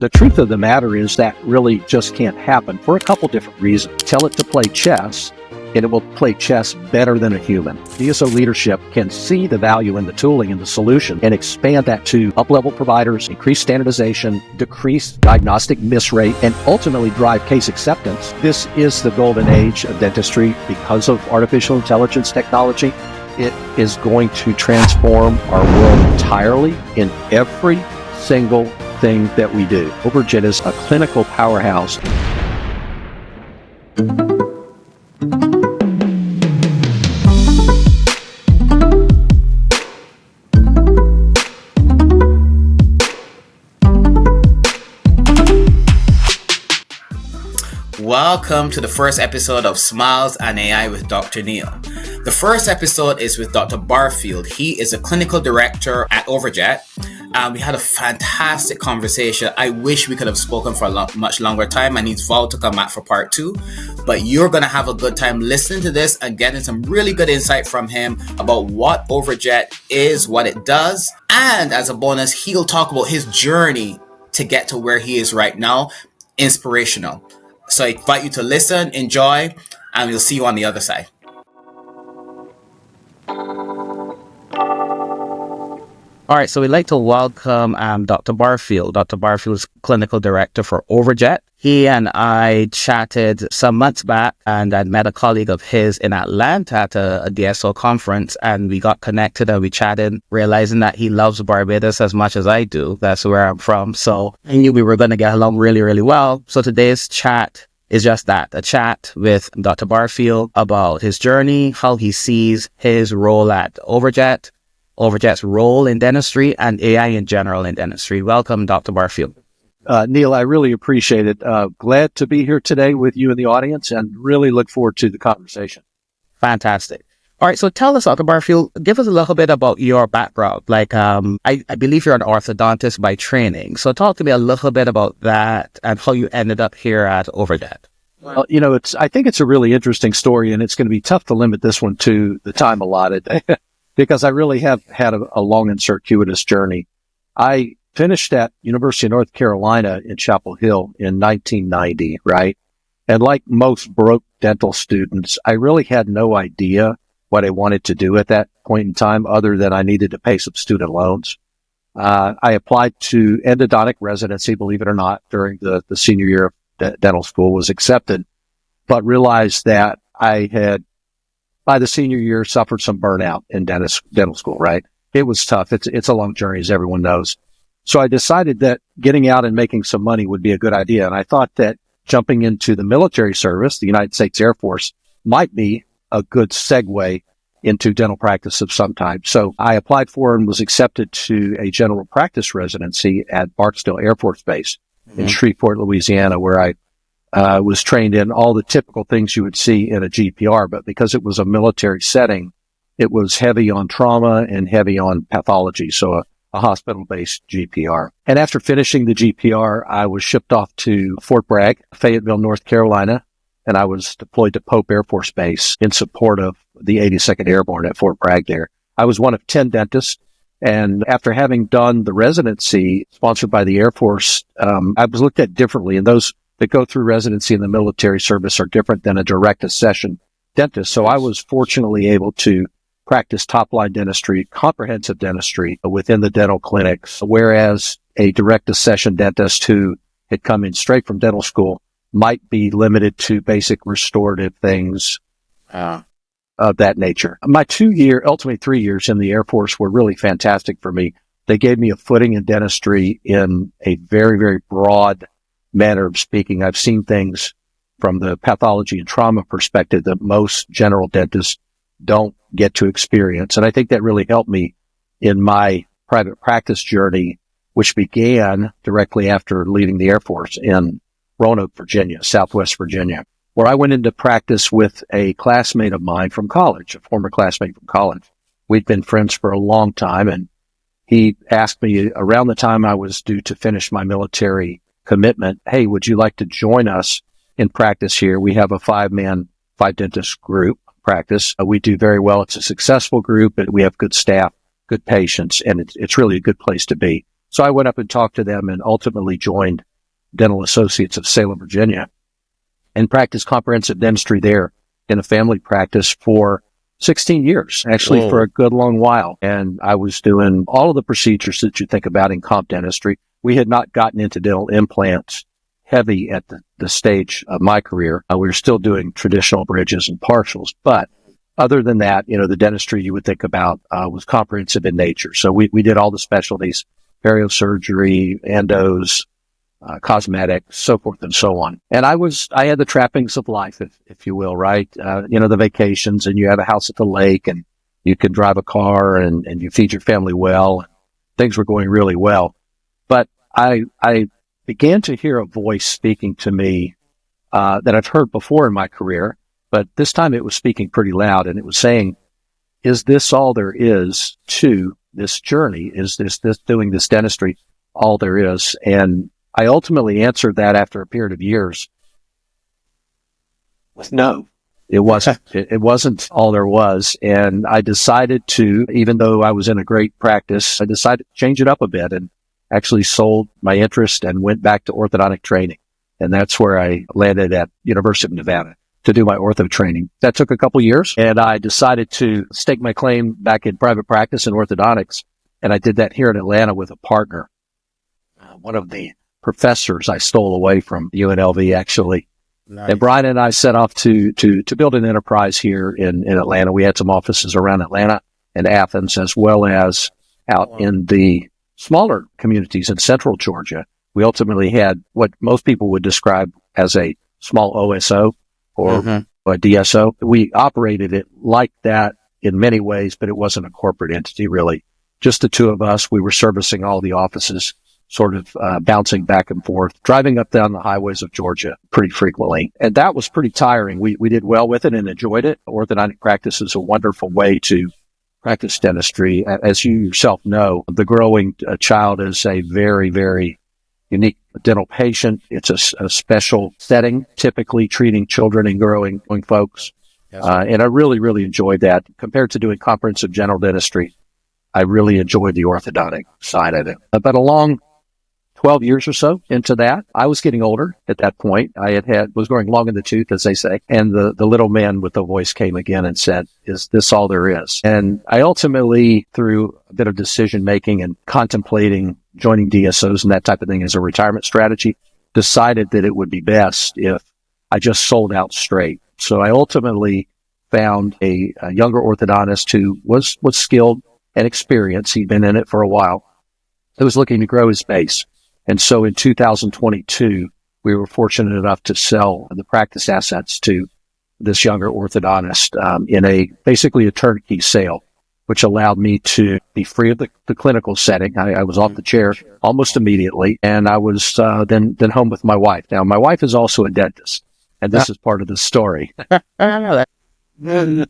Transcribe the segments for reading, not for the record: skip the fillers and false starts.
The truth of the matter is that really just can't happen for a couple different reasons. Tell it to play chess, and it will play chess better than a human. DSO leadership can see the value in the tooling and the solution and expand that to up-level providers, increase standardization, decrease diagnostic miss rate, and ultimately drive case acceptance. This is the golden age of dentistry because of artificial intelligence technology. It is going to transform our world entirely in every single thing that we do. Overjet is a clinical powerhouse. Welcome to the first episode of Smiles and AI with Dr. Neal. The first episode is with Dr. Barfield. He is a clinical director at Overjet. We had a fantastic conversation. I wish we could have spoken for a much longer time, and he's vowed to come back for part 2. But you're going to have a good time listening to this and getting some really good insight from him about what Overjet is, what it does. And as a bonus, he'll talk about his journey to get to where he is right now. Inspirational. So I invite you to listen, enjoy, and we'll see you on the other side. All right, so we'd like to welcome Dr. Barfield. Dr. Barfield is clinical director for Overjet. He and I chatted some months back, and I'd met a colleague of his in Atlanta at a DSO conference, and we got connected and we chatted, realizing that he loves Barbados as much as I do. That's where I'm from. So I knew we were going to get along really, really well. So today's chat is just that, a chat with Dr. Barfield about his journey, how he sees his role at Overjet, Overjet's role in dentistry, and AI in general in dentistry. Welcome, Dr. Barfield. Neal, I really appreciate it. Glad to be here today with you in the audience and really look forward to the conversation. Fantastic. All right, so tell us, Dr. Barfield, give us a little bit about your background. I believe you're an orthodontist by training. So talk to me a little bit about that and how you ended up here at Overjet. Well, I think it's a really interesting story, and it's going to be tough to limit this one to the time allotted because I really have had a long and circuitous journey. I finished at University of North Carolina in Chapel Hill in 1990, right? And like most broke dental students, I really had no idea what I wanted to do at that point in time other than I needed to pay some student loans. I applied to endodontic residency, believe it or not, during the senior year of dental school, was accepted, but realized that I had, by the senior year, suffered some burnout in dental school, right? It was tough. It's a long journey, as everyone knows. So I decided that getting out and making some money would be a good idea. And I thought that jumping into the military service, the United States Air Force, might be a good segue into dental practice of some type. So I applied for and was accepted to a general practice residency at Barfield Air Force Base in Shreveport, Louisiana, where I was trained in all the typical things you would see in a GPR. But because it was a military setting, it was heavy on trauma and heavy on pathology. So a hospital-based GPR. And after finishing the GPR, I was shipped off to Fort Bragg, Fayetteville, North Carolina, and I was deployed to Pope Air Force Base in support of the 82nd Airborne at Fort Bragg there. I was one of 10 dentists, and after having done the residency sponsored by the Air Force, I was looked at differently, and those that go through residency in the military service are different than a direct accession dentist. So I was fortunately able to practice top-line dentistry, comprehensive dentistry within the dental clinics, whereas a direct accession dentist who had come in straight from dental school might be limited to basic restorative things of that nature. My ultimately 3 years in the Air Force were really fantastic for me. They gave me a footing in dentistry in a very, very broad manner of speaking. I've seen things from the pathology and trauma perspective that most general dentists don't get to experience. And I think that really helped me in my private practice journey, which began directly after leaving the Air Force in Roanoke, Virginia, Southwest Virginia, where I went into practice with a classmate of mine from college, a former classmate from college. We'd been friends for a long time, and he asked me around the time I was due to finish my military commitment, hey, would you like to join us in practice here? We have a 5-dentist group practice. We do very well. It's a successful group, and we have good staff, good patients, and it's really a good place to be. So I went up and talked to them and ultimately joined Dental Associates of Salem, Virginia, and practiced comprehensive dentistry there in a family practice for 16 years, actually. Whoa. For a good long while. And I was doing all of the procedures that you think about in comp dentistry. We had not gotten into dental implants heavy at the stage of my career. We were still doing traditional bridges and partials, but other than that, the dentistry you would think about was comprehensive in nature. So we did all the specialties, periosurgery, endos, cosmetics, so forth and so on. And I had the trappings of life, if you will, right? The vacations, and you have a house at the lake, and you can drive a car, and you feed your family well. Things were going really well. But I began to hear a voice speaking to me that I've heard before in my career, but this time it was speaking pretty loud, and it was saying, is this all there is to this journey? Is this doing this dentistry all there is? And I ultimately answered that after a period of years with no. It wasn't. It wasn't all there was. And I decided to, even though I was in a great practice, I decided to change it up a bit and actually sold my interest and went back to orthodontic training. And that's where I landed at University of Nevada to do my ortho training. That took a couple years, and I decided to stake my claim back in private practice in orthodontics. And I did that here in Atlanta with a partner, one of the professors I stole away from UNLV, actually. Nice. And Brian and I set off to build an enterprise here in Atlanta. We had some offices around Atlanta and Athens, as well as out in the smaller communities in central Georgia. We ultimately had what most people would describe as a small OSO or a DSO. We operated it like that in many ways, but it wasn't a corporate entity, really. Just the two of us. We were servicing all the offices, sort of bouncing back and forth, driving up down the highways of Georgia pretty frequently. And that was pretty tiring. We did well with it and enjoyed it. Orthodontic practice is a wonderful way to practice dentistry. As you yourself know, the growing child is a very, very unique dental patient. It's a special setting, typically treating children and growing folks. Yes. And I really, really enjoyed that. Compared to doing comprehensive general dentistry, I really enjoyed the orthodontic side of it. But along 12 years or so into that, I was getting older at that point. I was going long in the tooth, as they say. And the little man with the voice came again and said, is this all there is? And I ultimately, through a bit of decision making and contemplating joining DSOs and that type of thing as a retirement strategy, decided that it would be best if I just sold out straight. So I ultimately found a younger orthodontist who was skilled and experienced. He'd been in it for a while. He was looking to grow his base. And so in 2022, we were fortunate enough to sell the practice assets to this younger orthodontist in basically a turnkey sale, which allowed me to be free of the clinical setting. I was off the chair almost immediately, and I was then home with my wife. Now, my wife is also a dentist, and this is part of the story.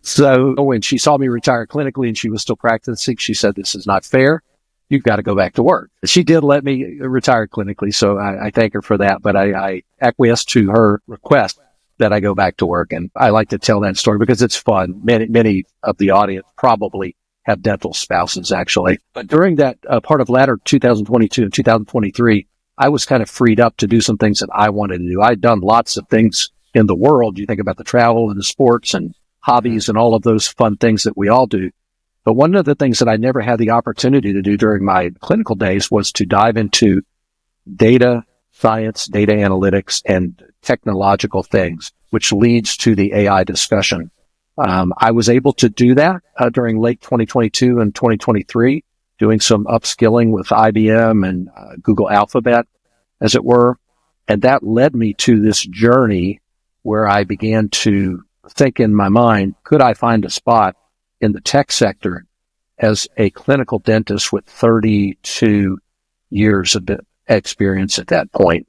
So when she saw me retire clinically and she was still practicing, she said, this is not fair. You've got to go back to work. She did let me retire clinically, so I thank her for that. But I acquiesced to her request that I go back to work. And I like to tell that story because it's fun. Many of the audience probably have dental spouses, actually. But during that part of latter 2022 and 2023, I was kind of freed up to do some things that I wanted to do. I'd done lots of things in the world. You think about the travel and the sports and hobbies and all of those fun things that we all do. But one of the things that I never had the opportunity to do during my clinical days was to dive into data science, data analytics, and technological things, which leads to the AI discussion. I was able to do that during late 2022 and 2023, doing some upskilling with IBM and Google Alphabet, as it were. And that led me to this journey where I began to think in my mind, could I find a spot in the tech sector as a clinical dentist with 32 years of experience at that point?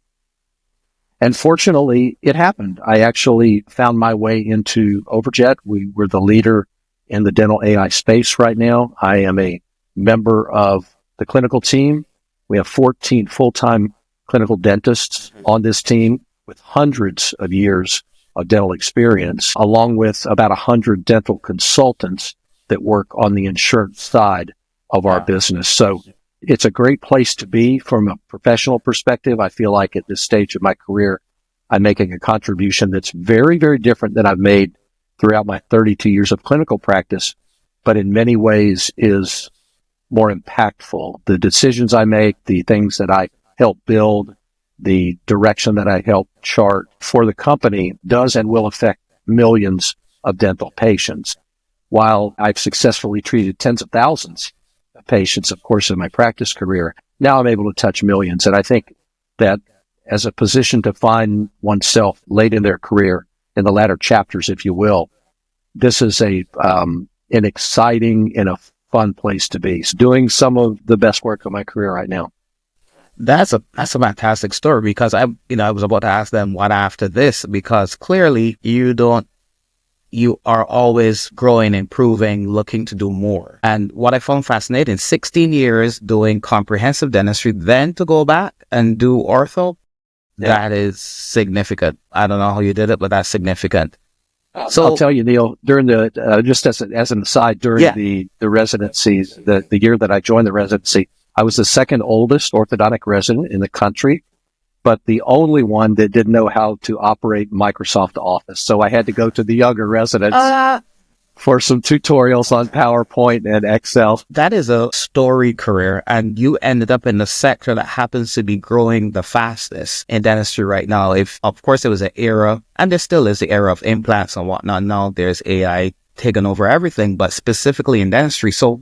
And fortunately, it happened. I actually found my way into Overjet. We were the leader in the dental AI space right now. I am a member of the clinical team. We have 14 full-time clinical dentists on this team with hundreds of years of dental experience, along with about 100 dental consultants that work on the insurance side of our business. So It's a great place to be from a professional perspective. I feel like at this stage of my career, I'm making a contribution that's very, very different than I've made throughout my 32 years of clinical practice, but in many ways is more impactful. The decisions I make, the things that I help build, the direction that I help chart for the company does and will affect millions of dental patients. While I've successfully treated tens of thousands of patients, of course, in my practice career, now I'm able to touch millions. And I think that as a position to find oneself late in their career, in the latter chapters, if you will, this is an exciting and a fun place to be. So doing some of the best work of my career right now. That's a fantastic story, because I was about to ask them what after this, because clearly you are always growing, improving, looking to do more. And what I found fascinating, 16 years doing comprehensive dentistry, then to go back and do ortho, that is significant. I don't know how you did it, but that's significant. So I'll tell you, Neal, during the, just as an aside, during the residencies, the year that I joined the residency, I was the second oldest orthodontic resident in the country, but the only one that didn't know how to operate Microsoft Office. So I had to go to the younger residents for some tutorials on PowerPoint and Excel. That is a storied career, and you ended up in the sector that happens to be growing the fastest in dentistry right now. Of course, it was an era, and there still is the era of implants and whatnot. Now there's AI taken over everything, but specifically in dentistry. So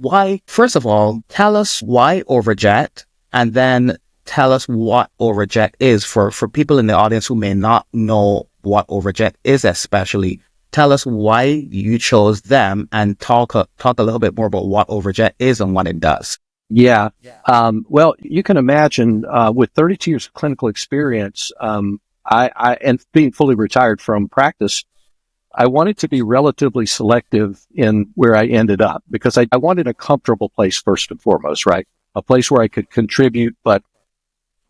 first of all, tell us why Overjet, and then tell us what Overjet is for people in the audience who may not know what Overjet is, especially. Tell us why you chose them, and talk a little bit more about what Overjet is and what it does. Yeah. Well, you can imagine, with 32 years of clinical experience, I and being fully retired from practice, I wanted to be relatively selective in where I ended up, because I wanted a comfortable place first and foremost, right? A place where I could contribute, but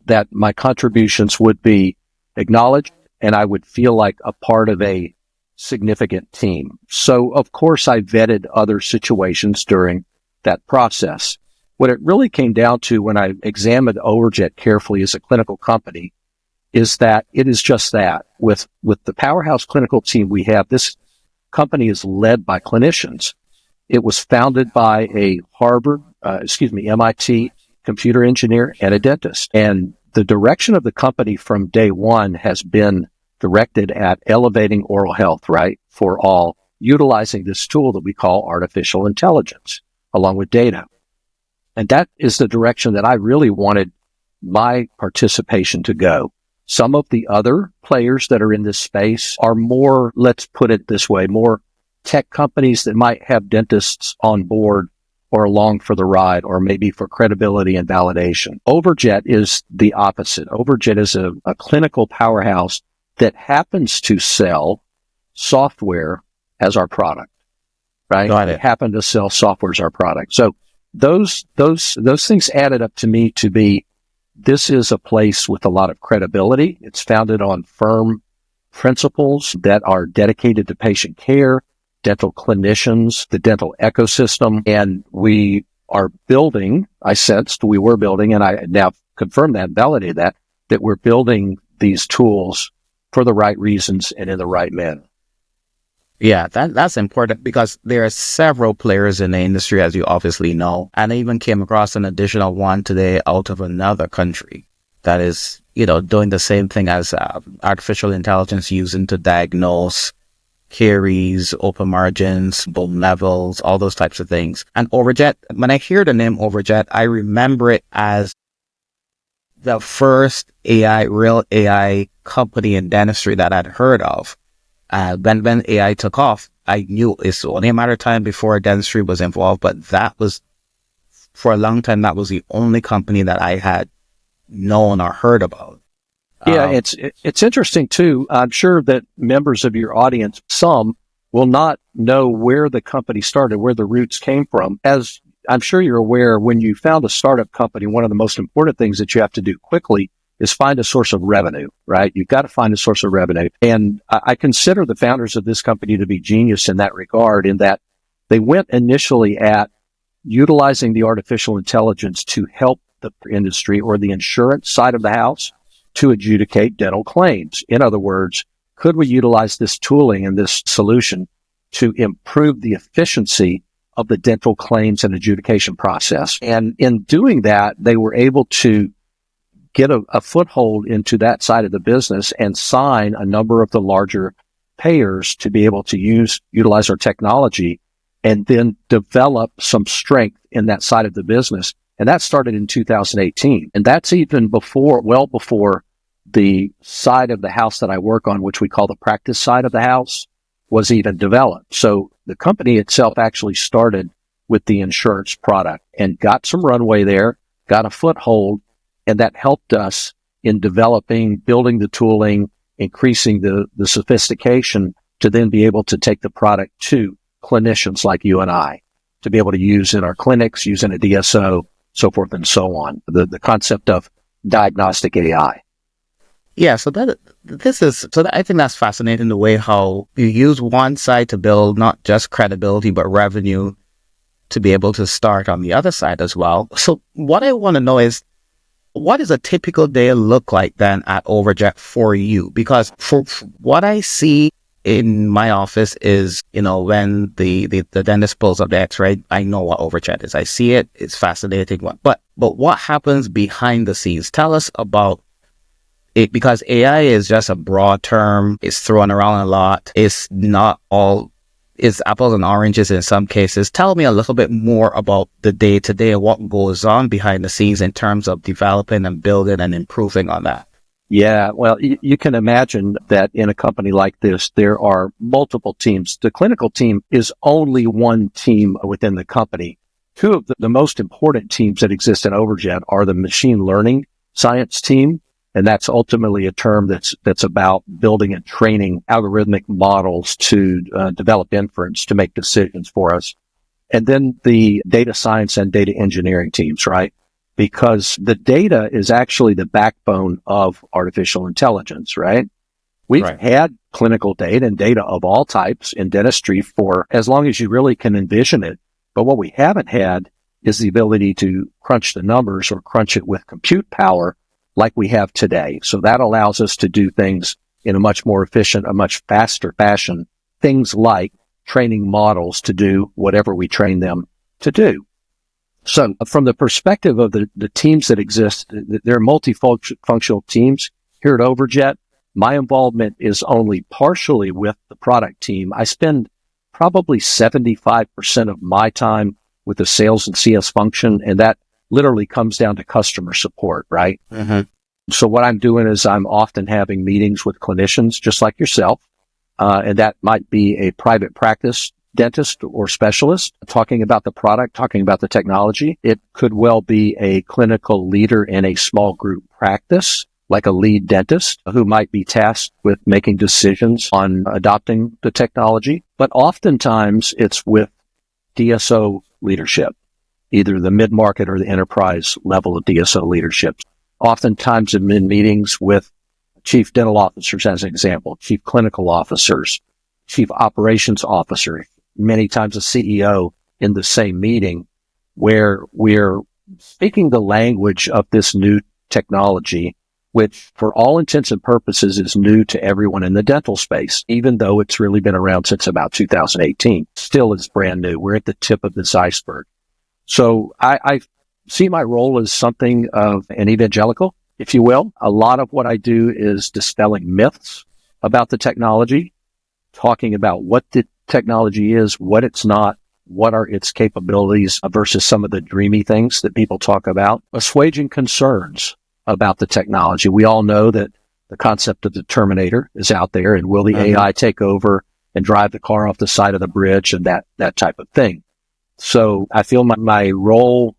that my contributions would be acknowledged and I would feel like a part of a significant team. So, of course, I vetted other situations during that process. What it really came down to when I examined Overjet carefully as a clinical company is that it is just that. With the powerhouse clinical team we have, this company is led by clinicians. It was founded by a MIT computer engineer and a dentist. And the direction of the company from day one has been directed at elevating oral health, right, for all, utilizing this tool that we call artificial intelligence, along with data. And that is the direction that I really wanted my participation to go. Some of the other players that are in this space are more, let's put it this way, more tech companies that might have dentists on board or along for the ride, or maybe for credibility and validation. Overjet is the opposite. Overjet is a clinical powerhouse that happens to sell software as our product, right? Got it. We happen to sell software as our product. So those things added up to me to be, this is a place with a lot of credibility. It's founded on firm principles that are dedicated to patient care, dental clinicians, the dental ecosystem, and we are building, we were building, and I now confirm that, validate that we're building these tools for the right reasons and in the right manner. Yeah, that's important, because there are several players in the industry, as you obviously know. And I even came across an additional one today out of another country that is, doing the same thing as artificial intelligence, using to diagnose caries, open margins, bone levels, all those types of things. And Overjet, when I hear the name Overjet, I remember it as the first real AI company in dentistry that I'd heard of. When AI took off, I knew it's only a matter of time before dentistry was involved, but that was, for a long time, that was the only company that I had known or heard about. Yeah, it's interesting too. I'm sure that members of your audience, some will not know where the company started, where the roots came from. As I'm sure you're aware, when you found a startup company, one of the most important things that you have to do quickly is find a source of revenue, right? You've got to find a source of revenue. And I consider the founders of this company to be genius in that regard, in that they went initially at utilizing the artificial intelligence to help the industry or the insurance side of the house to adjudicate dental claims. In other words, could we utilize this tooling and this solution to improve the efficiency of the dental claims and adjudication process? And in doing that, they were able to get a foothold into that side of the business and sign a number of the larger payers to be able to utilize our technology and then develop some strength in that side of the business. And that started in 2018. And that's even well before the side of the house that I work on, which we call the practice side of the house, was even developed. So the company itself actually started with the insurance product and got some runway there, got a foothold, and that helped us in building the tooling, increasing the sophistication to then be able to take the product to clinicians like you and I to be able to use in our clinics, use in a DSO, so forth and so on. The concept of diagnostic AI. Yeah, I think that's fascinating, the way how you use one side to build not just credibility, but revenue to be able to start on the other side as well. So what I want to know is, what does a typical day look like then at Overjet for you? Because for what I see in my office is, when the dentist pulls up the X-ray, I know what Overjet is. I see it. It's fascinating. But what happens behind the scenes? Tell us about it, because AI is just a broad term. It's thrown around a lot. It's apples and oranges in some cases. Tell me a little bit more about the day-to-day and what goes on behind the scenes in terms of developing and building and improving on that. Yeah, well, you can imagine that in a company like this, there are multiple teams. The clinical team is only one team within the company. Two of the most important teams that exist in Overjet are the machine learning science team, and that's ultimately a term that's about building and training algorithmic models to develop inference to make decisions for us. And then the data science and data engineering teams, right? Because the data is actually the backbone of artificial intelligence, right? We've had clinical data and data of all types in dentistry for as long as you really can envision it. But what we haven't had is the ability to crunch the numbers or crunch it with compute power like we have today. So that allows us to do things in a much more efficient, a much faster fashion. Things like training models to do whatever we train them to do. So from the perspective of the teams that exist, they're multifunctional teams here at Overjet. My involvement is only partially with the product team. I spend probably 75% of my time with the sales and CS function, and that literally comes down to customer support, right? Mm-hmm. So what I'm doing is I'm often having meetings with clinicians just like yourself, and that might be a private practice dentist or specialist talking about the product, talking about the technology. It could well be a clinical leader in a small group practice, like a lead dentist who might be tasked with making decisions on adopting the technology. But oftentimes it's with DSO leadership, either the mid-market or the enterprise level of DSO leadership. Oftentimes I'm in meetings with chief dental officers, as an example, chief clinical officers, chief operations officer, many times a CEO in the same meeting, where we're speaking the language of this new technology, which for all intents and purposes is new to everyone in the dental space, even though it's really been around since about 2018. Still is brand new. We're at the tip of this iceberg. So I see my role as something of an evangelical, if you will. A lot of what I do is dispelling myths about the technology, talking about what the technology is, what it's not, what are its capabilities versus some of the dreamy things that people talk about, assuaging concerns about the technology. We all know that the concept of the Terminator is out there, and will the AI take over and drive the car off the side of the bridge and that type of thing. So I feel my role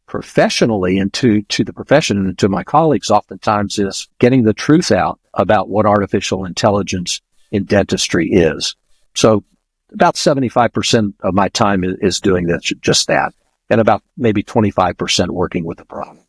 professionally and to the profession and to my colleagues oftentimes is getting the truth out about what artificial intelligence in dentistry is. So about 75% of my time is doing this, just that, and about maybe 25% working with the product.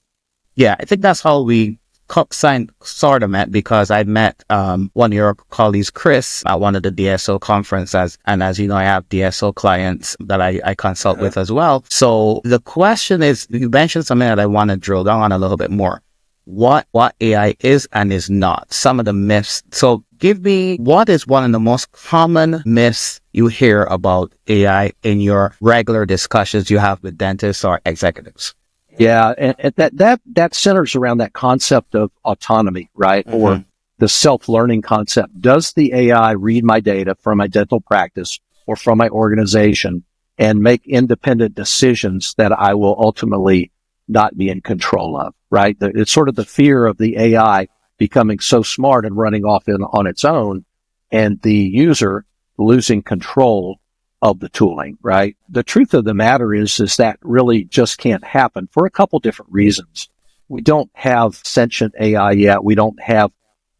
Yeah, I think that's how we sort of met because I met one of your colleagues, Chris, at one of the DSO conferences. And as you know, I have DSO clients that I consult with as well. So the question is, you mentioned something that I want to drill down on a little bit more. What AI is and is not. Some of the myths. So give me, what is one of the most common myths you hear about AI in your regular discussions you have with dentists or executives? Yeah, and that centers around that concept of autonomy, right? Mm-hmm. Or the self-learning concept. Does the AI read my data from my dental practice or from my organization and make independent decisions that I will ultimately not be in control of, right? It's sort of the fear of the AI becoming so smart and running off on its own, and the user losing control of the tooling, right? The truth of the matter is that really just can't happen for a couple different reasons. We don't have sentient AI yet. We don't have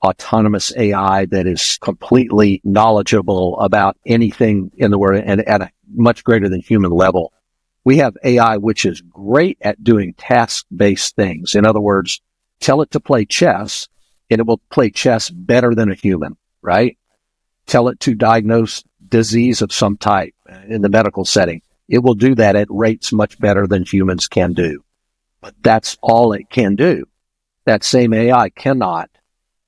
autonomous AI that is completely knowledgeable about anything in the world and at a much greater than human level. We have AI which is great at doing task-based things. In other words, tell it to play chess and it will play chess better than a human, right? Tell it to diagnose disease of some type in the medical setting. It will do that at rates much better than humans can do. But that's all it can do. That same AI cannot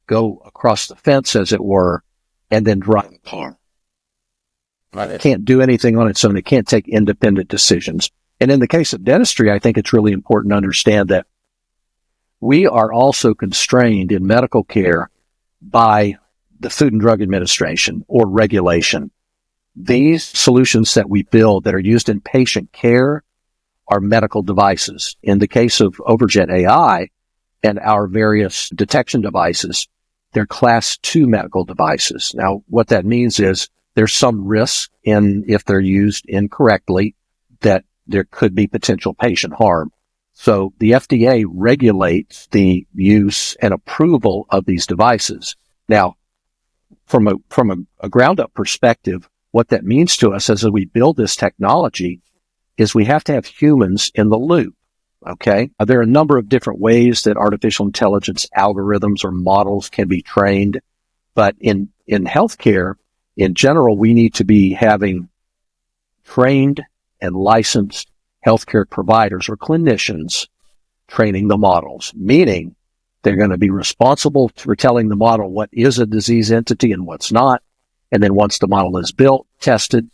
go across the fence, as it were, and then drive a car. Right. It can't do anything on its own. It can't take independent decisions. And in the case of dentistry, I think it's really important to understand that we are also constrained in medical care by the Food and Drug Administration or regulation. These solutions that we build that are used in patient care are medical devices. In the case of Overjet AI and our various detection devices, they're class 2 medical devices. Now, what that means is there's some risk in, if they're used incorrectly, that there could be potential patient harm. So the FDA regulates the use and approval of these devices. Now, from a ground up perspective, what that means to us as we build this technology is we have to have humans in the loop. Okay. There are a number of different ways that artificial intelligence algorithms or models can be trained. But in healthcare, in general, we need to be having trained and licensed healthcare providers or clinicians training the models, meaning they're going to be responsible for telling the model what is a disease entity and what's not. And then once the model is built, tested,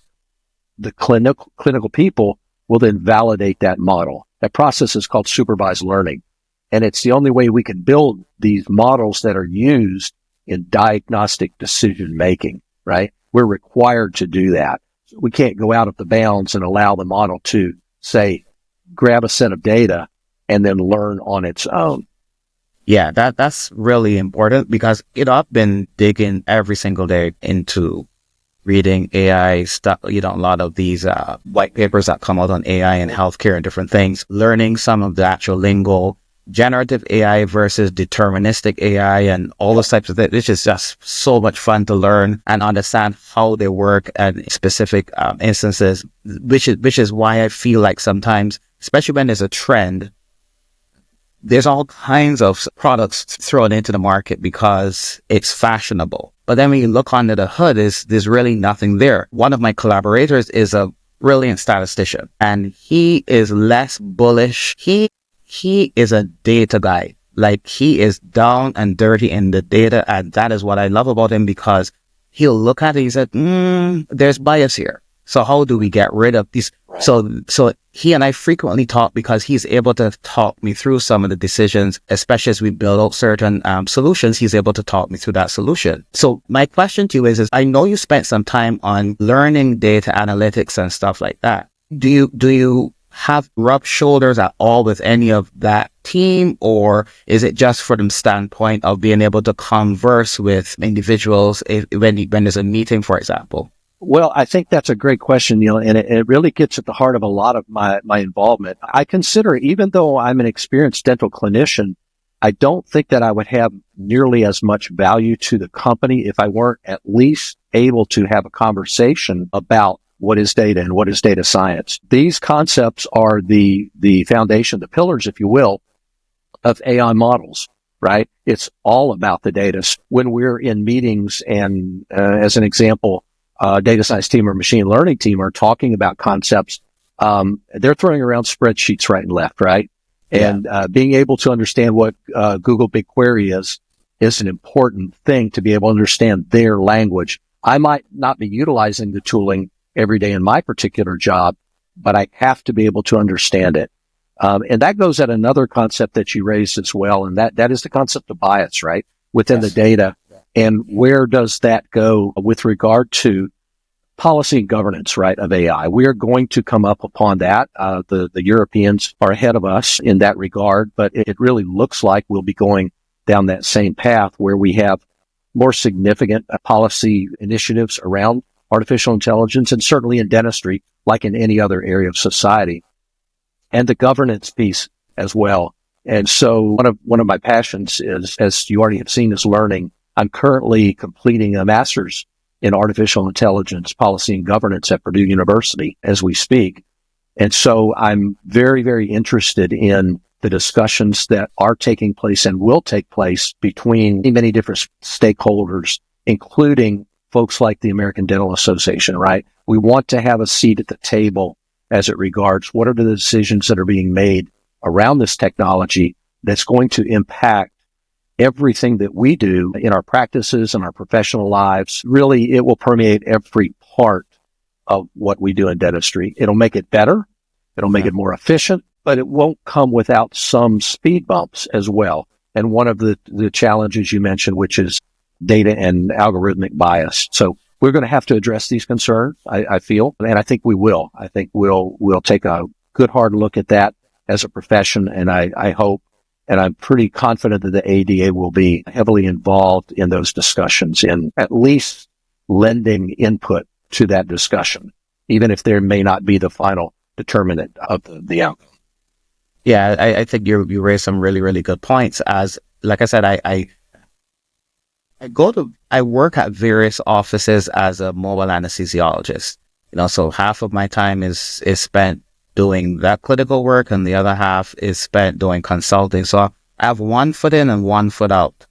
the clinical people will then validate that model. That process is called supervised learning. And it's the only way we can build these models that are used in diagnostic decision making, right? We're required to do that. We can't go out of the bounds and allow the model to, say, grab a set of data and then learn on its own. Yeah, that's really important because, I've been digging every single day into reading AI stuff, a lot of these white papers that come out on AI and healthcare and different things, learning some of the actual lingo, generative AI versus deterministic AI and all those types of things. It's just so much fun to learn and understand how they work and specific instances, which is why I feel like sometimes, especially when there's a trend, there's all kinds of products thrown into the market because it's fashionable. But then when you look under the hood, there's really nothing there. One of my collaborators is a brilliant statistician, and he is less bullish. He is a data guy. Like, he is down and dirty in the data, and that is what I love about him, because he'll look at it and he said, there's bias here. So how do we get rid of these? Right. So he and I frequently talk because he's able to talk me through some of the decisions, especially as we build out certain solutions. He's able to talk me through that solution. So my question to you is I know you spent some time on learning data analytics and stuff like that. Do you have rubbed shoulders at all with any of that team, or is it just from the standpoint of being able to converse with individuals when there's a meeting, for example? Well, I think that's a great question, Neal, and it really gets at the heart of a lot of my involvement. I consider, even though I'm an experienced dental clinician, I don't think that I would have nearly as much value to the company if I weren't at least able to have a conversation about what is data and what is data science. These concepts are the foundation, the pillars, if you will, of AI models, right? It's all about the data. When we're in meetings and, as an example, data science team or machine learning team are talking about concepts, they're throwing around spreadsheets right and left, right? And being able to understand what Google BigQuery is an important thing to be able to understand their language. I might not be utilizing the tooling every day in my particular job, but I have to be able to understand it. And that goes at another concept that you raised as well, and that is the concept of bias, right, within the data. And where does that go with regard to policy and governance, right, of AI? We are going to come up upon that. The Europeans are ahead of us in that regard, but it really looks like we'll be going down that same path where we have more significant policy initiatives around artificial intelligence, and certainly in dentistry, like in any other area of society, and the governance piece as well. And so one of my passions is, as you already have seen, is learning. I'm currently completing a master's in artificial intelligence policy and governance at Purdue University as we speak. And so I'm very, very interested in the discussions that are taking place and will take place between many different stakeholders, including folks like the American Dental Association, right? We want to have a seat at the table as it regards what are the decisions that are being made around this technology that's going to impact everything that we do in our practices and our professional lives. Really, it will permeate every part of what we do in dentistry. It'll make it better. It'll make it more efficient, but it won't come without some speed bumps as well. And one of the challenges you mentioned, which is data and algorithmic bias. So we're going to have to address these concerns, I feel, and I think we will. I think we'll take a good hard look at that as a profession, and I hope, and I'm pretty confident that the ADA will be heavily involved in those discussions, in at least lending input to that discussion, even if there may not be the final determinant of the outcome. Yeah, I think you raised some really, really good points. As, like I said, I work at various offices as a mobile anesthesiologist. So half of my time is spent doing that clinical work, and the other half is spent doing consulting. So I have one foot in and one foot out.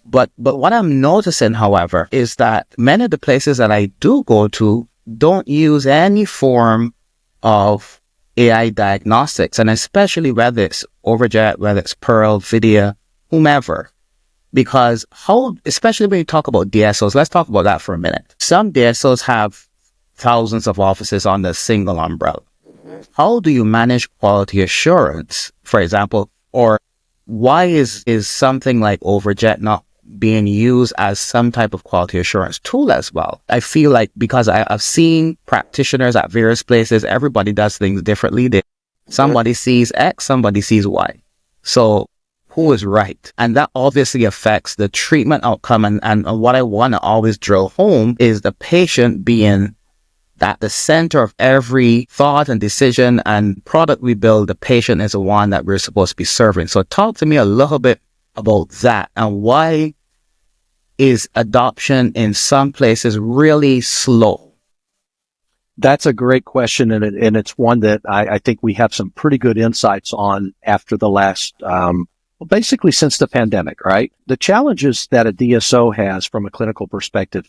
But what I'm noticing, however, is that many of the places that I do go to don't use any form of AI diagnostics, and especially whether it's Overjet, whether it's Pearl, Vidya, whomever. Because especially when you talk about DSOs, let's talk about that for a minute. Some DSOs have thousands of offices under a single umbrella. How do you manage quality assurance, for example, or why is something like Overjet not being used as some type of quality assurance tool as well? I feel like, because I've seen practitioners at various places, everybody does things differently. Somebody sees X, somebody sees Y. So who is right? And that obviously affects the treatment outcome. And what I want to always drill home is the patient being at the center of every thought and decision and product we build. The patient is the one that we're supposed to be serving. So talk to me a little bit about that, and why is adoption in some places really slow? That's a great question, and it's one that I think we have some pretty good insights on after the last, basically since the pandemic, right? The challenges that a DSO has from a clinical perspective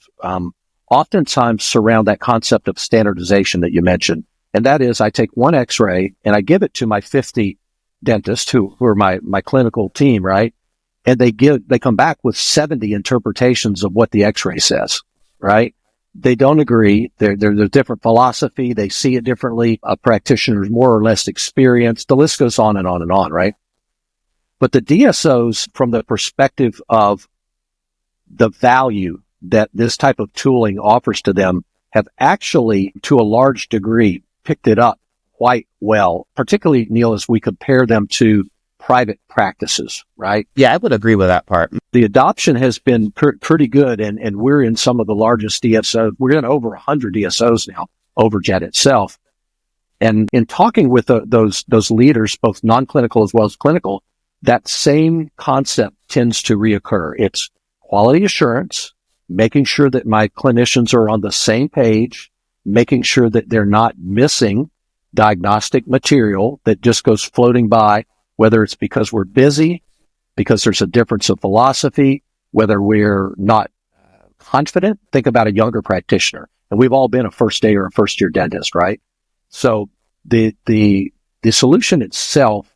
oftentimes surround that concept of standardization that you mentioned. And that is, I take one X-ray and I give it to my 50 dentists who are my clinical team, right? And they come back with 70 interpretations of what the X-ray says, right? They don't agree. There's a different philosophy. They see it differently. A practitioner's more or less experienced. The list goes on and on and on, right? But the DSOs, from the perspective of the value that this type of tooling offers to them, have actually, to a large degree, picked it up quite well, particularly, Neal, as we compare them to private practices, right? Yeah, I would agree with that part. The adoption has been pretty good, and we're in some of the largest DSOs. We're in over 100 DSOs now, Overjet itself. And in talking with those leaders, both non-clinical as well as clinical, that same concept tends to reoccur. It's quality assurance, making sure that my clinicians are on the same page, making sure that they're not missing diagnostic material that just goes floating by, whether it's because we're busy, because there's a difference of philosophy, whether we're not confident. Think about a younger practitioner, and we've all been a first day or a first year dentist, right? So the solution itself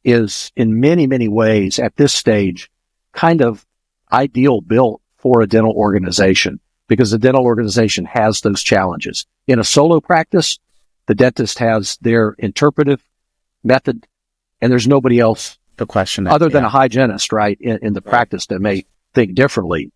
is in many, many ways at this stage kind of ideal built for a dental organization, because the dental organization has those challenges. In a solo practice, the dentist has their interpretive method, and there's nobody else The question other than a hygienist, right, in the practice that may think differently.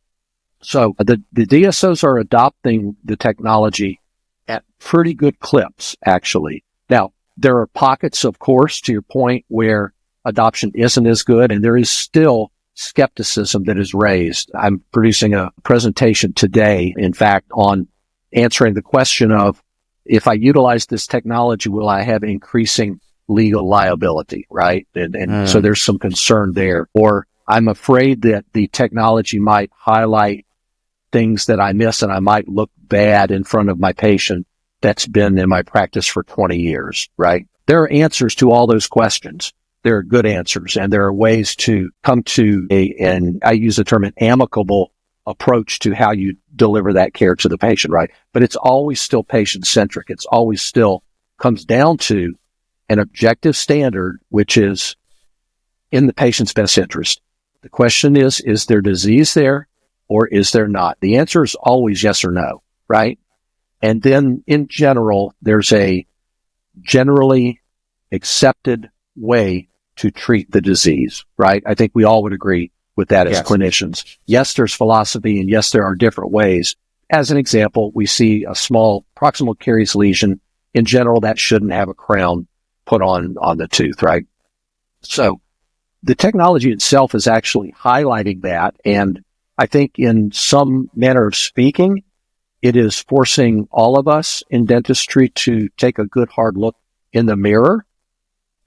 So the DSOs are adopting the technology at pretty good clips, actually. Now, there are pockets, of course, to your point, where adoption isn't as good, and there is still skepticism that is raised. I'm producing a presentation today, in fact, on answering the question of, if I utilize this technology, will I have increasing legal liability, right? And so there's some concern there. Or I'm afraid that the technology might highlight things that I miss, and I might look bad in front of my patient that's been in my practice for 20 years, right? There are answers to all those questions. There are good answers, and there are ways to come to and I use the term, an amicable approach to how you deliver that care to the patient, right? But it's always still patient-centric. It's always still comes down to an objective standard, which is in the patient's best interest. The question is there disease there or is there not? The answer is always yes or no, right? And then in general, there's a generally accepted way to treat the disease, right? I think we all would agree with that as clinicians. Yes, there's philosophy, and yes, there are different ways. As an example, we see a small proximal caries lesion. In general, that shouldn't have a crown put on the tooth, right? So the technology itself is actually highlighting that, and I think in some manner of speaking, it is forcing all of us in dentistry to take a good hard look in the mirror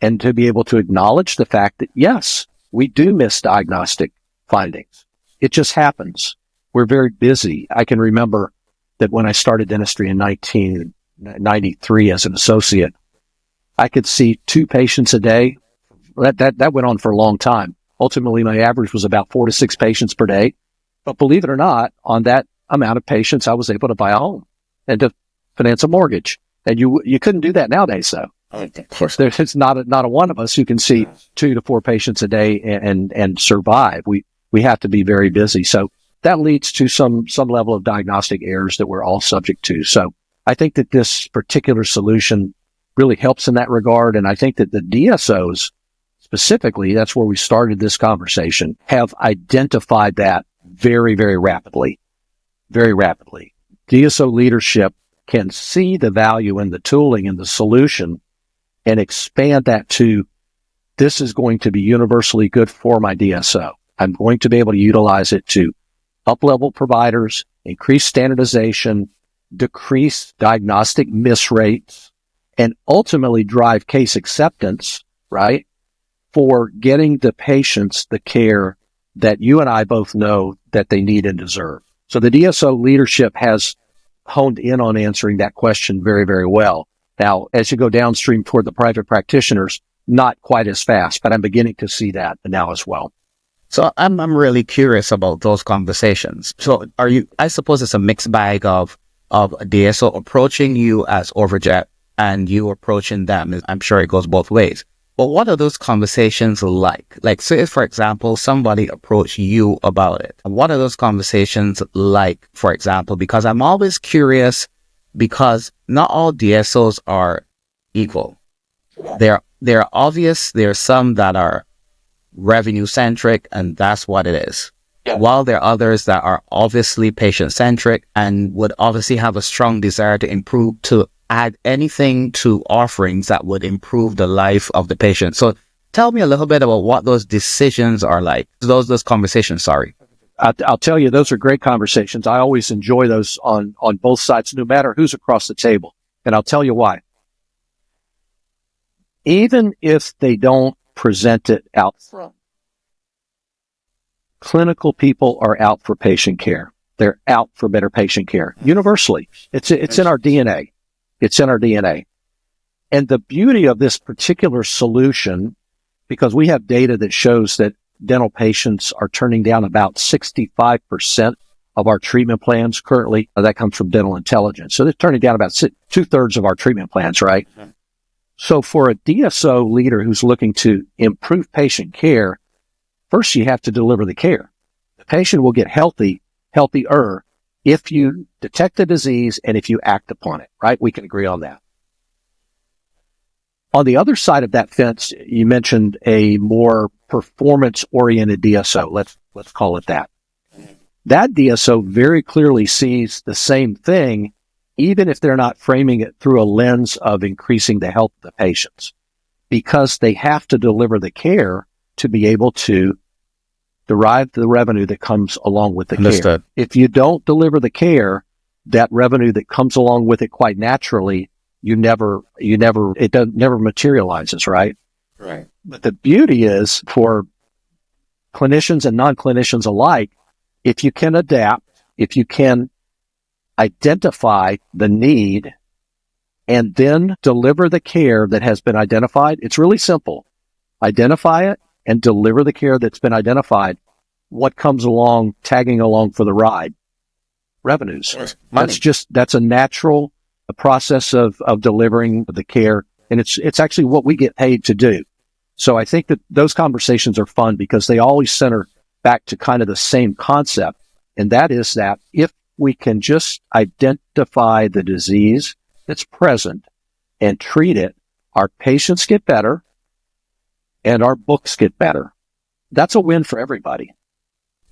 and to be able to acknowledge the fact that, yes, we do miss diagnostic findings. It just happens. We're very busy. I can remember that when I started dentistry in 1993 as an associate, I could see 2 patients a day. That went on for a long time. Ultimately, my average was about 4 to 6 patients per day. But believe it or not, on that amount of patients, I was able to buy a home and to finance a mortgage. And you couldn't do that nowadays, though. Of course. There's not a one of us who can see 2 to 4 patients a day and survive. We have to be very busy. So that leads to some level of diagnostic errors that we're all subject to. So I think that this particular solution really helps in that regard. And I think that the DSOs specifically, that's where we started this conversation, have identified that very, very rapidly. Very rapidly. DSO leadership can see the value in the tooling and the solution and expand that to, this is going to be universally good for my DSO. I'm going to be able to utilize it to up-level providers, increase standardization, decrease diagnostic miss rates, and ultimately drive case acceptance, right, for getting the patients the care that you and I both know that they need and deserve. So the DSO leadership has honed in on answering that question very, very well. Now, as you go downstream toward the private practitioners, not quite as fast, but I'm beginning to see that now as well. So I'm really curious about those conversations. So I suppose it's a mixed bag of a DSO approaching you as Overjet and you approaching them. I'm sure it goes both ways. But what are those conversations like? Like, say, for example, somebody approached you about it. What are those conversations like, for example? Because I'm always curious, because not all DSOs are equal. They're obvious. There are some that are revenue-centric, and that's what it is. Yeah. While there are others that are obviously patient-centric and would obviously have a strong desire to improve, to add anything to offerings that would improve the life of the patient. So tell me a little bit about what those decisions are like, those conversations, sorry. I'll tell you, those are great conversations. I always enjoy those on both sides, no matter who's across the table. And I'll tell you why. Even if they don't present it out front, clinical people are out for patient care. They're out for better patient care. Universally. It's in our DNA. It's in our DNA. And the beauty of this particular solution, because we have data that shows that dental patients are turning down about 65% of our treatment plans currently. That comes from dental intelligence. So they're turning down about 2/3 of our treatment plans, right? Mm-hmm. So for a DSO leader who's looking to improve patient care, first you have to deliver the care. The patient will get healthier if you detect the disease and if you act upon it, right? We can agree on that. On the other side of that fence, you mentioned a more performance-oriented DSO. Let's call it that. That DSO very clearly sees the same thing, even if they're not framing it through a lens of increasing the health of the patients, because they have to deliver the care to be able to derive the revenue that comes along with the care. If you don't deliver the care, that revenue that comes along with it quite naturally, it never materializes, right? Right. But the beauty is for clinicians and non-clinicians alike, if you can adapt, if you can identify the need and then deliver the care that has been identified, it's really simple. Identify it and deliver the care that's been identified. What comes along, tagging along for the ride? Revenues. That's a natural process of delivering the care. And it's actually what we get paid to do. So I think that those conversations are fun because they always center back to kind of the same concept. And that is that if we can just identify the disease that's present and treat it, our patients get better and our books get better. That's a win for everybody.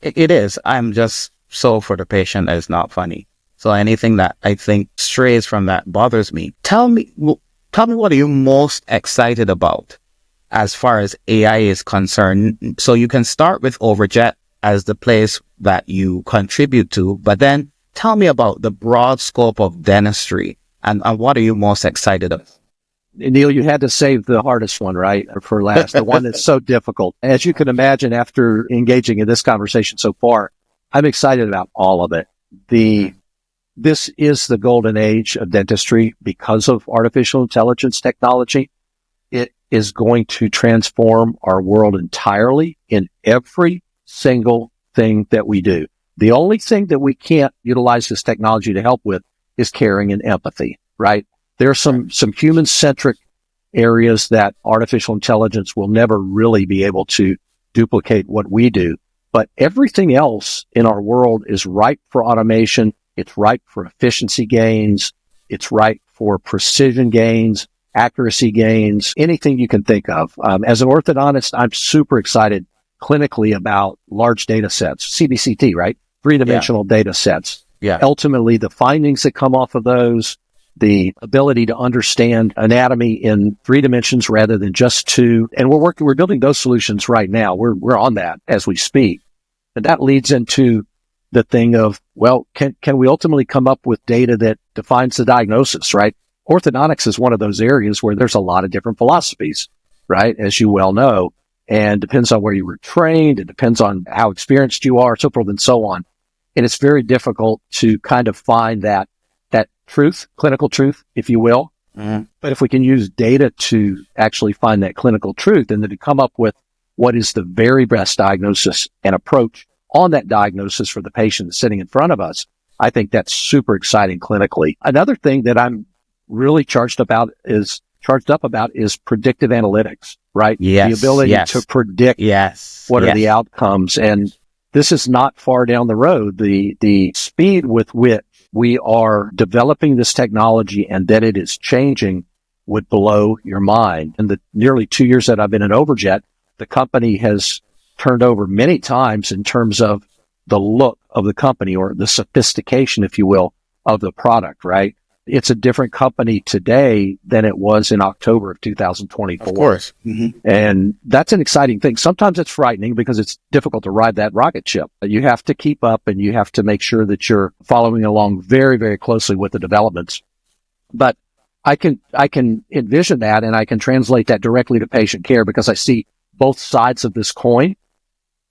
It is. I'm just so for the patient that is not funny. So anything that I think strays from that bothers me. Tell me what are you most excited about as far as AI is concerned? So you can start with Overjet as the place that you contribute to, but then tell me about the broad scope of dentistry and what are you most excited about? Neal, you had to save the hardest one, right, for last, the one that's so difficult. As you can imagine, after engaging in this conversation so far, I'm excited about all of it. This is the golden age of dentistry because of artificial intelligence technology. It is going to transform our world entirely in every single thing that we do. The only thing that we can't utilize this technology to help with is caring and empathy, right? There are some human-centric areas that artificial intelligence will never really be able to duplicate what we do. But everything else in our world is ripe for automation. It's ripe for efficiency gains. It's ripe for precision gains, accuracy gains, anything you can think of. As an orthodontist, I'm super excited clinically about large data sets, CBCT, right? Three-dimensional data sets. Yeah. Ultimately, the findings that come off of those, the ability to understand anatomy in 3 dimensions rather than just 2. And we're building those solutions right now. We're on that as we speak. And that leads into the thing of, well, can we ultimately come up with data that defines the diagnosis, right? Orthodontics is one of those areas where there's a lot of different philosophies, right? As you well know, and depends on where you were trained. It depends on how experienced you are, so forth and so on. And it's very difficult to kind of find that truth, clinical truth, if you will. Mm-hmm. But if we can use data to actually find that clinical truth and then to come up with what is the very best diagnosis and approach on that diagnosis for the patient that's sitting in front of us, I think that's super exciting clinically. Another thing that I'm really charged up about is predictive analytics, right? Yes, the ability to predict what are the outcomes. And this is not far down the road. The speed with which we are developing this technology and that it is changing would blow your mind. In the nearly 2 years that I've been at Overjet, the company has turned over many times in terms of the look of the company or the sophistication, if you will, of the product, right? It's a different company today than it was in October of 2024. Of course. Mm-hmm. And that's an exciting thing. Sometimes it's frightening because it's difficult to ride that rocket ship. You have to keep up and you have to make sure that you're following along very, very closely with the developments. But I can envision that and I can translate that directly to patient care because I see both sides of this coin,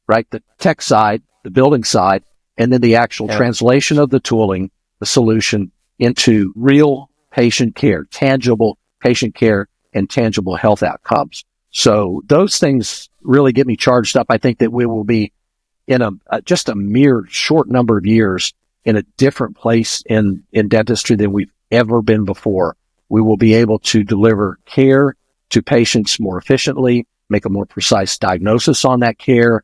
right? The tech side, the building side, and then the actual translation of the tooling, the solution into real patient care, tangible patient care and tangible health outcomes. So those things really get me charged up. I think that we will be in just a mere short number of years in a different place in dentistry than we've ever been before. We will be able to deliver care to patients more efficiently, make a more precise diagnosis on that care,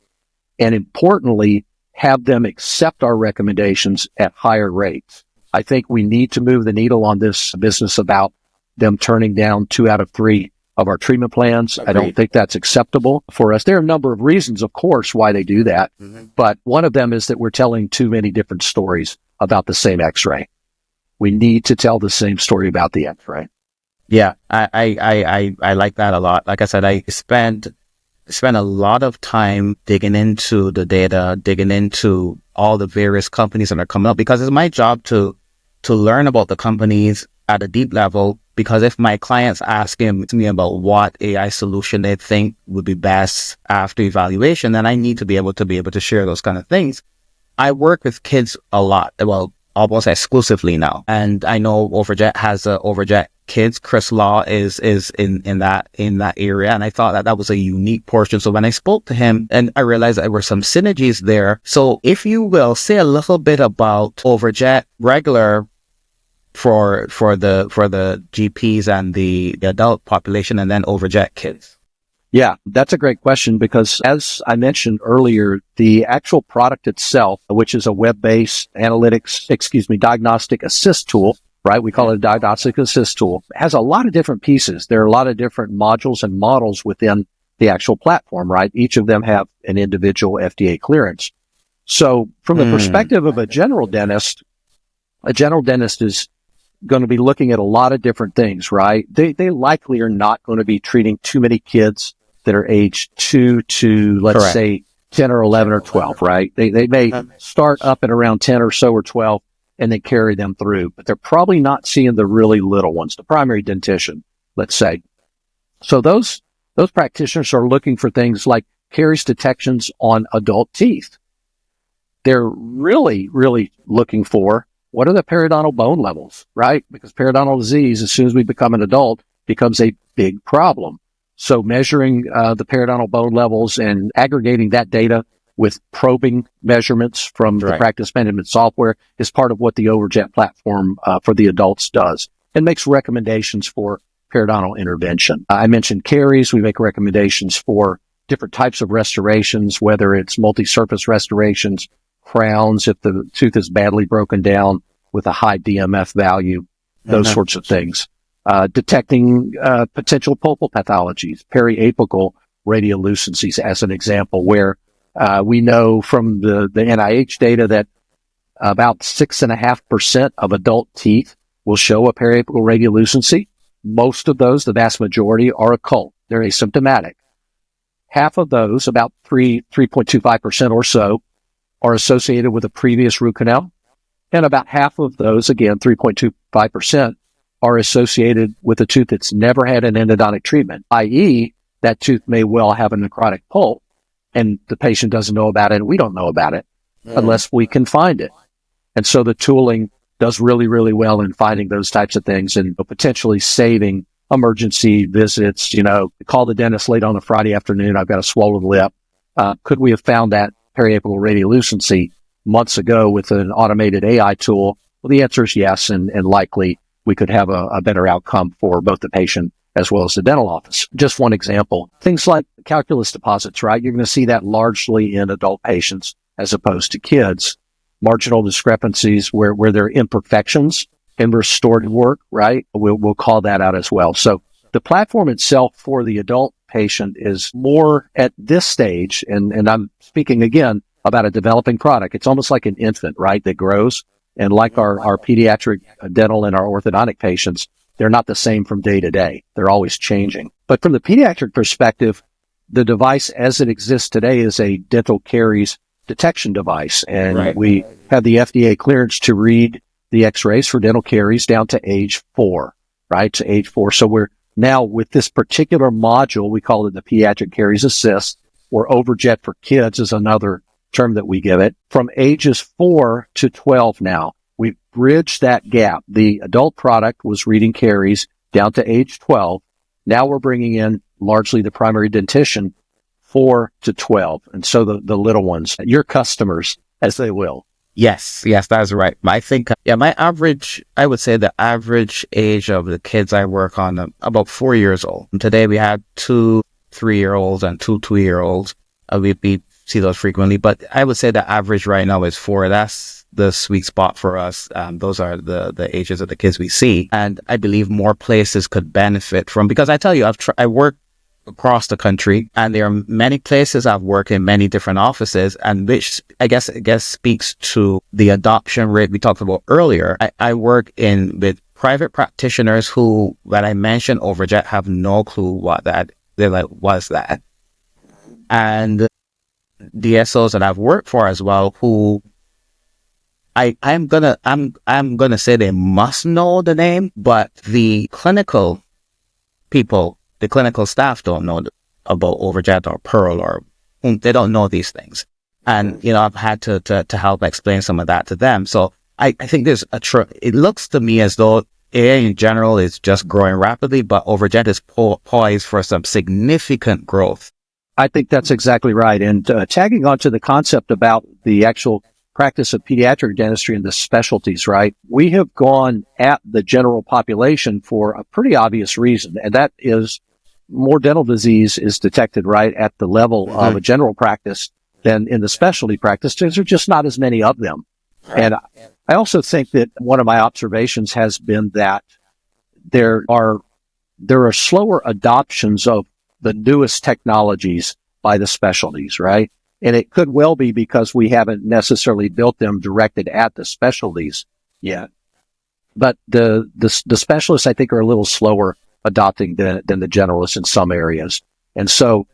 and importantly, have them accept our recommendations at higher rates. I think we need to move the needle on this business about them turning down 2 out of 3 of our treatment plans. Agreed. I don't think that's acceptable for us. There are a number of reasons, of course, why they do that. Mm-hmm. But one of them is that we're telling too many different stories about the same x-ray. We need to tell the same story about the x-ray. Yeah, I like that a lot. Like I said, I spent a lot of time digging into the data, digging into all the various companies that are coming up, because it's my job to learn about the companies at a deep level. Because if my clients ask me about what AI solution they think would be best after evaluation, then I need to be able to share those kind of things. I work with kids a lot, well, almost exclusively now. And I know Overjet has Overjet Kids. Chris Law is in that area. And I thought that was a unique portion. So when I spoke to him, and I realized that there were some synergies there. So if you will, say a little bit about Overjet regular for the GPs and the adult population, and then Overjet Kids. Yeah, that's a great question, because as I mentioned earlier, the actual product itself, which is a web-based diagnostic assist tool, right? We call it a diagnostic assist tool, has a lot of different pieces. There are a lot of different modules and models within the actual platform, right? Each of them have an individual FDA clearance. So from the perspective of a general dentist is going to be looking at a lot of different things, right? They likely are not going to be treating too many kids that are aged 2 to, let's Correct. say, 10 or 11 or 12, right? They may start up at around 10 or so or 12 and then carry them through, but they're probably not seeing the really little ones, the primary dentition, let's say. So those practitioners are looking for things like caries detections on adult teeth. They're really, really looking for what are the periodontal bone levels, right? Because periodontal disease, as soon as we become an adult, becomes a big problem. So measuring the periodontal bone levels and aggregating that data with probing measurements from the practice management software is part of what the Overjet platform for the adults does, and makes recommendations for periodontal intervention. I mentioned caries. We make recommendations for different types of restorations, whether it's multi-surface restorations, crowns, if the tooth is badly broken down with a high DMF value, those sorts of things. Detecting potential pulpal pathologies, periapical radiolucencies as an example, where we know from the NIH data that about 6.5% of adult teeth will show a periapical radiolucency. Most of those, the vast majority, are occult. They're asymptomatic. Half of those, about 3.25% or so, are associated with a previous root canal. And about half of those, again, 3.25%, are associated with a tooth that's never had an endodontic treatment, i.e., that tooth may well have a necrotic pulp, and the patient doesn't know about it, and we don't know about it unless we can find it. And so the tooling does really, really well in finding those types of things and potentially saving emergency visits. Call the dentist late on a Friday afternoon, I've got a swollen lip. Could we have found that periapical radiolucency months ago with an automated AI tool? Well, the answer is yes, and likely we could have a better outcome for both the patient as well as the dental office. Just one example, things like calculus deposits, right? You're going to see that largely in adult patients as opposed to kids. Marginal discrepancies where there are imperfections in restorative work, right? We'll call that out as well. So the platform itself for the adult patient is more at this stage, and I'm speaking again about a developing product. It's almost like an infant, right, that grows. And like our pediatric dental and our orthodontic patients, they're not the same from day to day. They're always changing. But from the pediatric perspective, the device as it exists today is a dental caries detection device. And we have the FDA clearance to read the x-rays for dental caries down to age 4, right? To age 4. So we're now with this particular module, we call it the Pediatric Caries Assist, or Overjet for kids is another term that we give it. From ages 4 to 12 now, we've bridged that gap. The adult product was reading caries down to age 12. Now we're bringing in largely the primary dentition 4 to 12. And so the little ones, your customers, as they will. Yes, that's right. I think, I would say the average age of the kids I work on, about 4 years old. And today we have 2 3-year-olds and 2 2-year-olds. We see those frequently, but I would say the average right now is 4. That's the sweet spot for us. Those are the ages of the kids we see. And I believe more places could benefit from, because I tell you, I work across the country, and there are many places I've worked in, many different offices, and which I guess speaks to the adoption rate we talked about earlier. I work with private practitioners who, when I mention Overjet, have no clue what that. They're like, what's that? And DSOs that I've worked for as well, who I'm gonna say they must know the name, but the clinical people, the clinical staff don't know about Overjet or Pearl, or they don't know these things. And, I've had to help explain some of that to them. So I think there's it looks to me as though AI in general is just growing rapidly, but Overjet is poised for some significant growth. I think that's exactly right. And tagging on to the concept about the actual practice of pediatric dentistry and the specialties, right? We have gone at the general population for a pretty obvious reason, and that is more dental disease is detected right at the level of a general practice than in the specialty practice. There's just not as many of them. And I also think that one of my observations has been that there are slower adoptions of the newest technologies by the specialties, right? And it could well be because we haven't necessarily built them directed at the specialties yet. But the specialists, I think, are a little slower adopting than the generalists in some areas. And so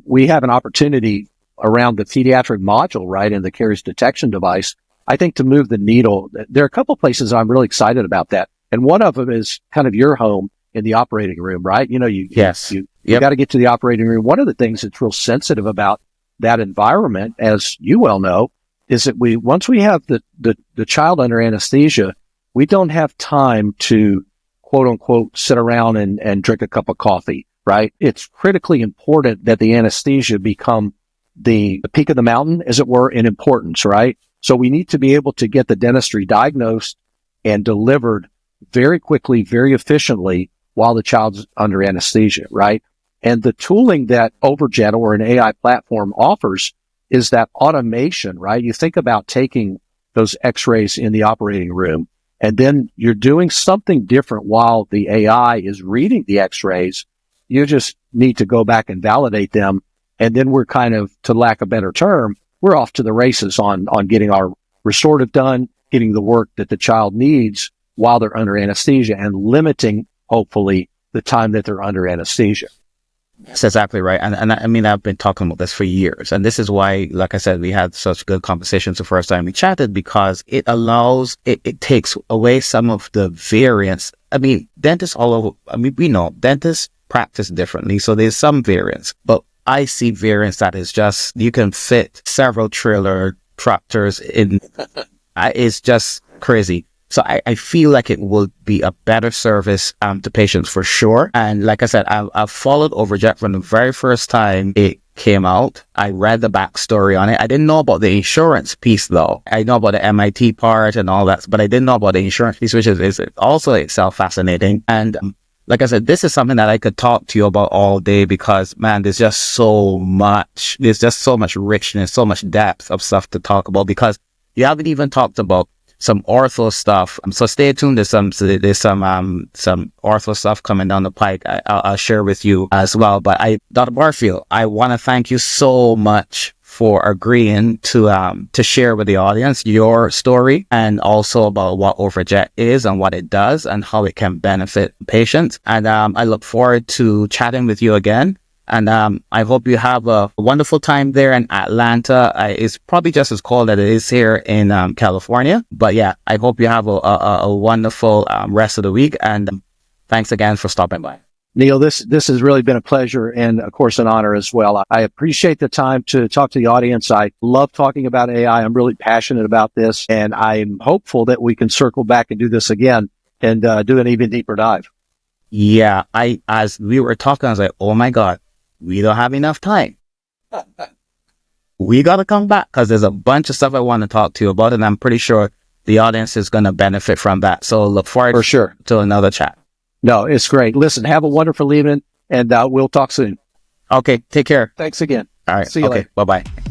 we have an opportunity around the pediatric module, right, in the caries detection device, I think, to move the needle. There are a couple of places I'm really excited about that. And one of them is kind of your home in the operating room, right? You got to get to the operating room. One of the things that's real sensitive about that environment, as you well know, is that once we have the child under anesthesia, we don't have time to quote unquote sit around and drink a cup of coffee, right? It's critically important that the anesthesia become the peak of the mountain, as it were, in importance, right? So we need to be able to get the dentistry diagnosed and delivered very quickly, very efficiently while the child's under anesthesia, right? And the tooling that Overjet or an AI platform offers is that automation, right? You think about taking those x-rays in the operating room, and then you're doing something different while the AI is reading the x-rays. You just need to go back and validate them. And then we're kind of, to lack a better term, we're off to the races on getting our restorative done, getting the work that the child needs while they're under anesthesia, and limiting, hopefully, the time that they're under anesthesia. That's exactly right. And I mean, I've been talking about this for years. And this is why, like I said, we had such good conversations the first time we chatted, because it allows, it takes away some of the variance. I mean, dentists all over, we know dentists practice differently. So there's some variance, but I see variance that is just, you can fit several trailer tractors in. It's just crazy. So I feel like it will be a better service to patients for sure. And like I said, I've followed Overjet from the very first time it came out. I read the backstory on it. I didn't know about the insurance piece though. I know about the MIT part and all that, but I didn't know about the insurance piece, which is also itself fascinating. And like I said, this is something that I could talk to you about all day, because man, there's just so much richness, so much depth of stuff to talk about, because you haven't even talked about some ortho stuff. So stay tuned. There's some ortho stuff coming down the pike. I'll share with you as well. But Dr. Barfield, I want to thank you so much for agreeing to share with the audience your story, and also about what Overjet is and what it does and how it can benefit patients. And I look forward to chatting with you again. And I hope you have a wonderful time there in Atlanta. It's probably just as cold as it is here in California. But yeah, I hope you have a wonderful rest of the week. And thanks again for stopping by. Neal, this has really been a pleasure, and of course an honor as well. I appreciate the time to talk to the audience. I love talking about AI. I'm really passionate about this, and I'm hopeful that we can circle back and do this again and do an even deeper dive. Yeah, as we were talking, I was like, oh my God, we don't have enough time. We got to come back because there's a bunch of stuff I want to talk to you about, and I'm pretty sure the audience is going to benefit from that. So look forward For sure. to another chat. No, it's great. Listen, have a wonderful evening, and we'll talk soon. Okay, take care. Thanks again. All right. See you later. Bye-bye.